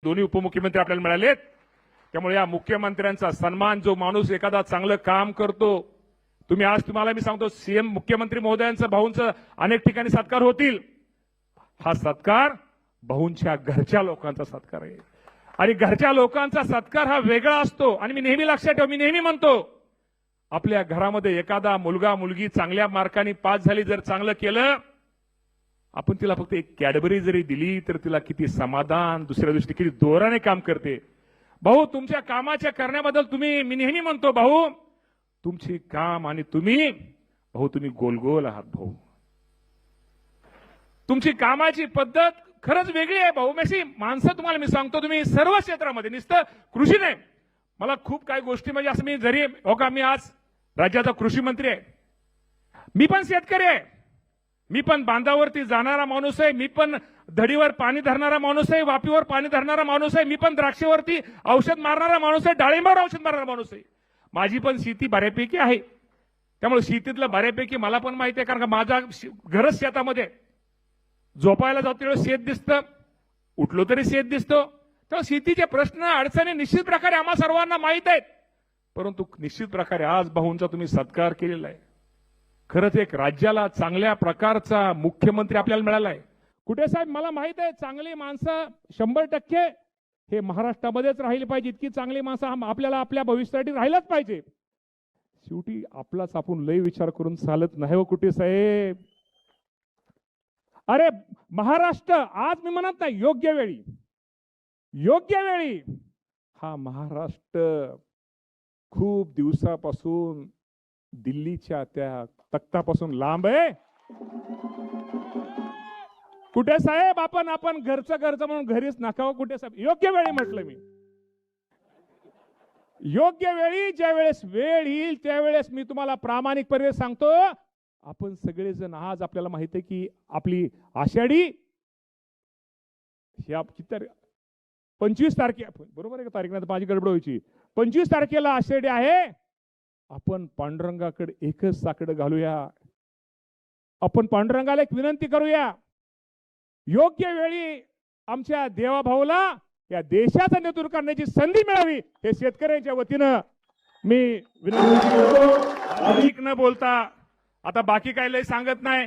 दोन्ही उपमुख्यमंत्री आपल्याला मिळालेत. त्यामुळे या मुख्यमंत्र्यांचा सन्मान, जो माणूस एखादा चांगलं काम करतो, तुम्हाला मी सांगतो, सीएम मुख्यमंत्री महोदयांचं भाऊंचं अनेक ठिकाणी सत्कार होतील. हा सत्कार भाऊंच्या घरच्या लोकांचा सत्कार आहे आणि घरच्या लोकांचा सत्कार हा वेगळा असतो. आणि मी नेहमी लक्षात ठेव, मी नेहमी म्हणतो, आपल्या घरामध्ये एखादा मुलगा मुलगी चांगल्या मार्काने पास झाली, जर चांगलं केलं, आपण तिला फक्त एक कॅडबरी जरी दिली तर तिला किती समाधान, दुसऱ्या दिवशी किती जोराने काम करते. भाऊ, तुमच्या कामाच्या करण्याबद्दल मी नेहमी म्हणतो, भाऊ तुमची काम आणि तुम्ही गोल आहात. भाऊ, तुमची कामाची पद्धत खरंच वेगळी आहे. भाऊ, माणसं तुम्हाला मी सांगतो, तुम्ही सर्व क्षेत्रामध्ये, नुसतं कृषी नाही, मला खूप काही गोष्टी म्हणजे असं मी जरी मी आज राज्याचा कृषी मंत्री आहे, मी पण शेतकरी आहे, मी पण बांधावरती जाणारा माणूस आहे, मी पण धडीवर पाणी धरणारा माणूस आहे, वापीवर पाणी धरणारा माणूस आहे, मी पण द्राक्षावरती औषध मारणारा माणूस आहे, डाळिंबावर औषध मारणारा माणूस आहे. माझी पण शेती बऱ्यापैकी आहे. त्यामुळे शेतीतलं बऱ्यापैकी मला पण माहिती आहे, कारण का माझा घरच शेतामध्ये, झोपायला जातो तेव्हा शेत दिसतं, उठलो तरी शेत दिसतो. तेव्हा शेतीचे प्रश्न अडचणी निश्चित प्रकारे आम्हा सर्वांना माहीत आहेत. परंतु निश्चित प्रकारे आज भाऊंचा तुम्ही सत्कार केलेला आहे. खरंच एक राज्याला चांगल्या प्रकारचा मुख्यमंत्री आपल्याला मिळाला आहे. कुठे साहेब, मला माहित आहे, चांगली माणसं 100% हे महाराष्ट्रामध्येच राहिली पाहिजे. इतकी चांगली माणसं आपल्याला आपल्या भविष्यासाठी राहिलाच पाहिजे. शेवटी आपलाच आपण लय विचार करून चालत नाही हो कुठे साहेब. अरे महाराष्ट्र, आज मी म्हणत नाही, योग्य वेळी हा महाराष्ट्र खूप दिवसापासून दिल्लीच्या त्या तख्तापासून लांब आहे. कुठे साहेब, आपण घरचं म्हणून घरीच नका. कुठे साहेब, योग्य वेळी म्हटलं मी, योग्य वेळी, ज्या वेळेस वेळ येईल त्यावेळेस मी तुम्हाला प्रामाणिकपणे सांगतो, आपण सगळेजण, आज आपल्याला माहिती आहे की आपली आषाढी ह्या 25 तारखेला, बरोबर आहे का तारीख, नाही माझी गडबड व्हायची, 25 तारखेला आषाढी आहे. आपण पांडुरंगाकडे एकच साकडं घालूया, आपण पांडुरंगाला एक विनंती करूया, योग्य वेळी आमच्या देवाभाऊला या देशाचं नेतृत्व करण्याची संधी मिळावी, हे शेतकऱ्यांच्या वतीनं मी विनंती करतो. अधिक न बोलता आता बाकी काय लय सांगत नाही.